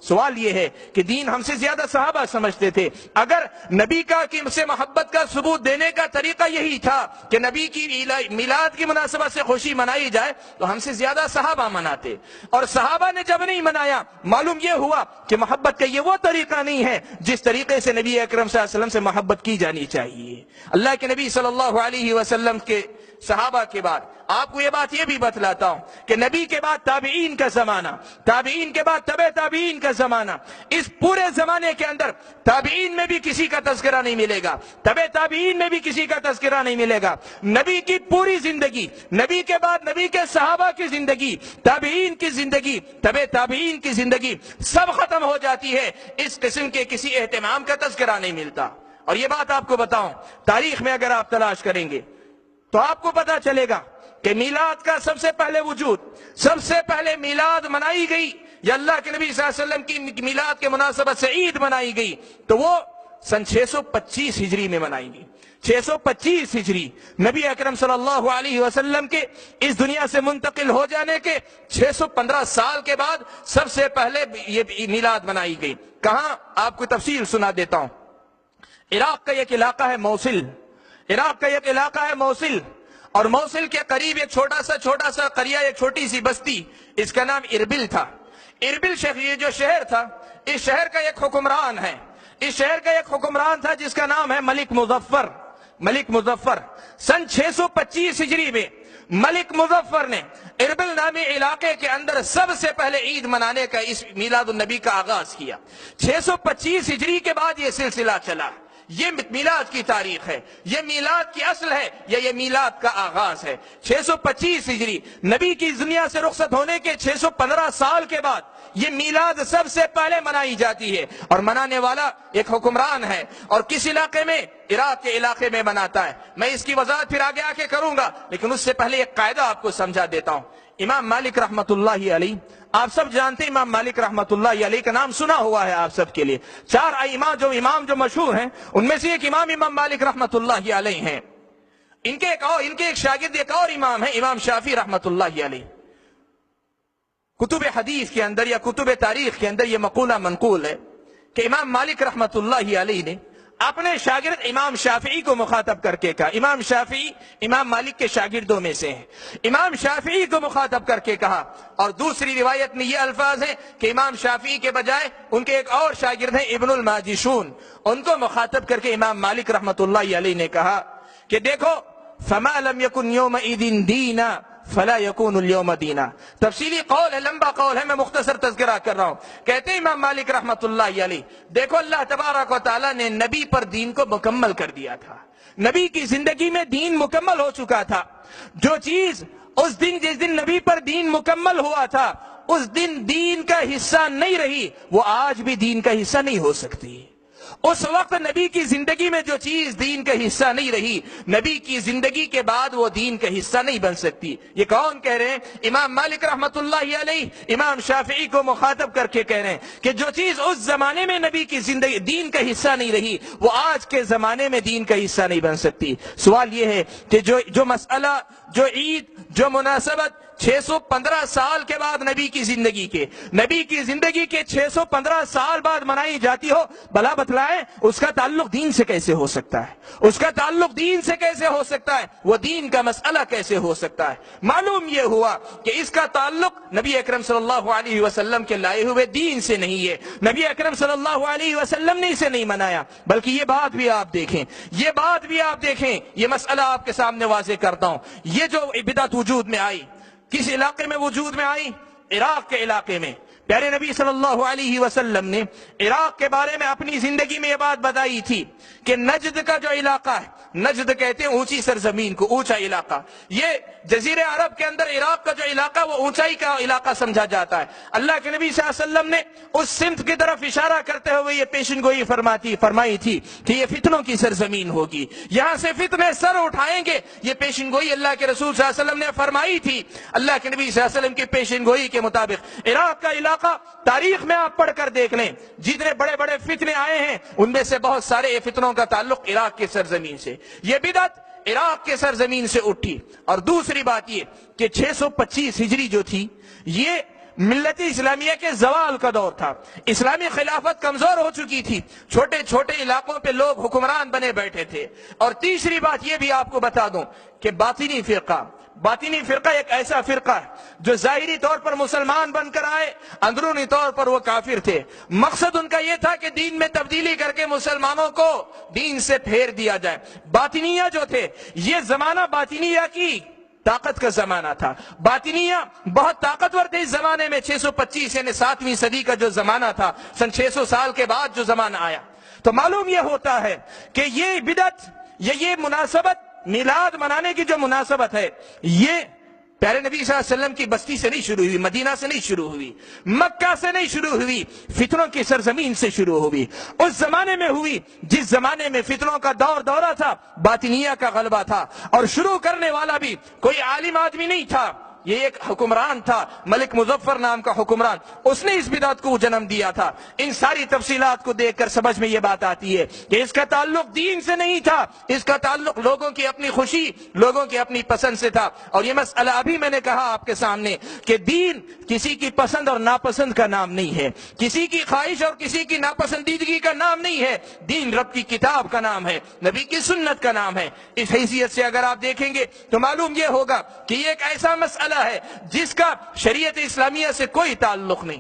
سوال یہ ہے کہ دین ہم سے زیادہ صحابہ سمجھتے تھے۔ اگر نبی کا کہ سے محبت کا ثبوت دینے کا طریقہ یہی تھا کہ نبی کی میلاد کی مناسبت سے خوشی منائی جائے تو ہم سے زیادہ صحابہ مناتے، اور صحابہ نے جب نہیں منایا معلوم یہ ہوا کہ محبت کا یہ وہ طریقہ نہیں ہے جس طریقے سے نبی اکرم صلی اللہ علیہ وسلم سے محبت کی جانی چاہیے۔ اللہ کے نبی صلی اللہ علیہ وسلم کے صحابہ کے بعد آپ کو یہ بات یہ بھی بتلاتا ہوں کہ نبی کے بعد تابعین کا زمانہ، تابعین کے بعد تبع تابعین کا زمانہ، اس پورے زمانے کے اندر تابعین میں بھی کسی کا تذکرہ نہیں ملے گا، تبع تابعین میں بھی کسی کا تذکرہ نہیں ملے گا۔ نبی کی پوری زندگی، نبی کے بعد نبی کے صحابہ کی زندگی، تابعین کی زندگی، تبع تابعین کی زندگی سب ختم ہو جاتی ہے، اس قسم کے کسی اہتمام کا تذکرہ نہیں ملتا۔ اور یہ بات آپ کو بتاؤں، تاریخ میں اگر آپ تلاش کریں گے تو آپ کو پتا چلے گا کہ میلاد کا سب سے پہلے وجود، سب سے پہلے میلاد منائی گئی یا اللہ کے نبی صلی اللہ علیہ وسلم کی میلاد کے مناسبت سے عید منائی گئی تو وہ سن 625 ہجری میں منائی گئی۔ 625 ہجری، نبی اکرم صلی اللہ علیہ وسلم کے اس دنیا سے منتقل ہو جانے کے 615 سال کے بعد سب سے پہلے یہ میلاد منائی گئی۔ کہاں؟ آپ کو تفصیل سنا دیتا ہوں۔ عراق کا ایک علاقہ ہے موصل، عراق کا ایک علاقہ ہے موصل، اور موصل کے قریب ایک چھوٹا سا قریہ، ایک چھوٹی سی بستی، اس کا نام اربل تھا۔ اربل یہ جو شہر تھا، اس شہر کا ایک حکمران ہے، اس شہر کا ایک حکمران تھا جس کا نام ہے ملک مظفر۔ ملک مظفر سن 625 ہجری میں ملک مظفر نے اربل نامی علاقے کے اندر سب سے پہلے عید منانے کا اس میلاد النبی کا آغاز کیا۔ 625 ہجری کے بعد یہ سلسلہ چلا۔ یہ میلاد کی تاریخ ہے، یہ میلاد کی اصل ہے یا یہ میلاد کا آغاز ہے۔ 625 ہجری، نبی کی دنیا سے رخصت ہونے کے 615 سال کے بعد یہ میلاد سب سے پہلے منائی جاتی ہے، اور منانے والا ایک حکمران ہے، اور کس علاقے میں؟ عراق کے علاقے میں مناتا ہے۔ میں اس کی وضاحت پھر آگے آ کے کروں گا، لیکن اس سے پہلے ایک قاعدہ آپ کو سمجھا دیتا ہوں۔ امام مالک رحمت اللہ علیہ، آپ سب جانتے ہیں امام مالک رحمت اللہ علیہ کا نام سنا ہوا ہے آپ سب کے لیے۔ چار امام جو مشہور ہیں ان میں سے ایک امام مالک رحمت اللہ علیہ ہیں۔ ان کے ایک شاگرد ایک اور امام ہے، امام شافعی رحمت اللہ علیہ۔ کتب حدیث کے اندر یا کتب تاریخ کے اندر یہ مقولہ منقول ہے کہ امام مالک رحمت اللہ علیہ نے اپنے شاگرد امام شافعی کو مخاطب کر کے کہا، امام شافعی امام مالک کے شاگردوں میں سے ہیں، امام شافعی کو مخاطب کر کے کہا، اور دوسری روایت میں یہ الفاظ ہیں کہ امام شافعی کے بجائے ان کے ایک اور شاگرد ہیں ابن الماجشون، ان کو مخاطب کر کے امام مالک رحمت اللہ علیہ نے کہا کہ دیکھو فما لم يكن يومئذ دینا فلا يكون اليوم دینا۔ تفصیلی قول ہے، لمبا قول ہے، میں مختصر تذکرہ کر رہا ہوں۔ کہتے ہیں امام مالک رحمت اللہ علیہ، دیکھو اللہ تبارک و تعالیٰ نے نبی پر دین کو مکمل کر دیا تھا، نبی کی زندگی میں دین مکمل ہو چکا تھا۔ جو چیز اس دن جس دن نبی پر دین مکمل ہوا تھا اس دن دین کا حصہ نہیں رہی، وہ آج بھی دین کا حصہ نہیں ہو سکتی۔ اس وقت نبی کی زندگی میں جو چیز دین کا حصہ نہیں رہی، نبی کی زندگی کے بعد وہ دین کا حصہ نہیں بن سکتی۔ یہ کون کہہ رہے ہیں؟ امام مالک رحمت اللہ علیہ امام شافعی کو مخاطب کر کے کہہ رہے ہیں کہ جو چیز اس زمانے میں نبی کی زندگی دین کا حصہ نہیں رہی وہ آج کے زمانے میں دین کا حصہ نہیں بن سکتی۔ سوال یہ ہے کہ جو مسئلہ، جو عید، جو مناسبت 615 سال کے بعد نبی کی زندگی کے 615 سال بعد منائی جاتی ہو، بھلا بتلائیں اس کا تعلق دین سے کیسے ہو سکتا ہے؟ اس کا تعلق دین سے کیسے ہو سکتا ہے؟ وہ دین کا مسئلہ کیسے ہو سکتا ہے؟ معلوم یہ ہوا کہ اس کا تعلق نبی اکرم صلی اللہ علیہ وسلم کے لائے ہوئے دین سے نہیں ہے۔ نبی اکرم صلی اللہ علیہ وسلم نے اسے نہیں منایا، بلکہ یہ بات بھی آپ دیکھیں، یہ مسئلہ آپ کے سامنے واضح کرتا ہوں۔ یہ جو بدعت وجود میں آئی، کس علاقے میں وجود میں آئی؟ عراق کے علاقے میں۔ پیارے نبی صلی اللہ علیہ وسلم نے عراق کے بارے میں اپنی زندگی میں یہ بات بتائی تھی کہ نجد کا جو علاقہ ہے، نجد کہتے ہیں اونچی سرزمین کو، اونچا علاقہ، یہ جزیرے عرب کے اندر عراق کا جو علاقہ وہ اونچائی کا علاقہ سمجھا جاتا ہے۔ اللہ کے نبی صلی اللہ علیہ وسلم نے اس سمت کی طرف اشارہ کرتے ہوئے یہ پیشن گوئی فرمائی تھی کہ یہ فتنوں کی سرزمین ہوگی، یہاں سے فتنے سر اٹھائیں گے۔ یہ پیشن گوئی اللہ کے رسول صلی اللہ علیہ وسلم نے فرمائی تھی۔ اللہ کے نبی صلی اللہ علیہ وسلم کی پیشن گوئی کے مطابق عراق کا علاقہ تاریخ میں آپ پڑھ کر دیکھ لیں، جتنے بڑے بڑے فتنے آئے ہیں ان میں سے بہت سارے فتنوں کا تعلق عراق کی سرزمین سے۔ یہ بدعت عراق کے سرزمین سے اٹھی۔ اور دوسری بات یہ کہ 625 ہجری جو تھی یہ ملت اسلامیہ کے زوال کا دور تھا، اسلامی خلافت کمزور ہو چکی تھی، چھوٹے چھوٹے علاقوں پہ لوگ حکمران بنے بیٹھے تھے۔ اور تیسری بات یہ بھی آپ کو بتا دوں کہ باطنی فرقہ ایک ایسا فرقہ ہے جو ظاہری طور پر مسلمان بن کر آئے، اندرونی طور پر وہ کافر تھے۔ مقصد ان کا یہ تھا کہ دین میں تبدیلی کر کے مسلمانوں کو دین سے پھیر دیا جائے۔ باطنیہ جو تھے، یہ زمانہ باطنیہ کی طاقت کا زمانہ تھا، باطنیہ بہت طاقتور تھے اس زمانے میں۔ 625 یعنی 7ویں صدی کا جو زمانہ تھا، سن 600 سال کے بعد جو زمانہ آیا، تو معلوم یہ ہوتا ہے کہ یہ بدعت یا یہ مناسبت، میلاد منانے کی جو مناسبت ہے، یہ پیارے نبی صلی اللہ علیہ وسلم کی بستی سے نہیں شروع ہوئی، مدینہ سے نہیں شروع ہوئی، مکہ سے نہیں شروع ہوئی، فتنوں کی سرزمین سے شروع ہوئی۔ اس زمانے میں ہوئی جس زمانے میں فتنوں کا دورہ تھا، باطنیہ کا غلبہ تھا، اور شروع کرنے والا بھی کوئی عالم آدمی نہیں تھا، یہ ایک حکمران تھا، ملک مظفر نام کا حکمران، اس نے اس بدعت کو جنم دیا تھا۔ ان ساری تفصیلات کو دیکھ کر سمجھ میں یہ بات آتی ہے کہ اس کا تعلق دین سے نہیں تھا، اس کا تعلق لوگوں کی اپنی خوشی، لوگوں کی اپنی پسند سے تھا۔ اور یہ مسئلہ ابھی میں نے کہا آپ کے سامنے کہ دین کسی کی پسند اور ناپسند کا نام نہیں ہے، کسی کی خواہش اور کسی کی ناپسندیدگی کا نام نہیں ہے، دین رب کی کتاب کا نام ہے، نبی کی سنت کا نام ہے۔ اس حیثیت سے اگر آپ دیکھیں گے تو معلوم یہ ہوگا کہ یہ ایک ایسا مسئلہ ہے جس کا شریعت اسلامیہ سے کوئی تعلق نہیں۔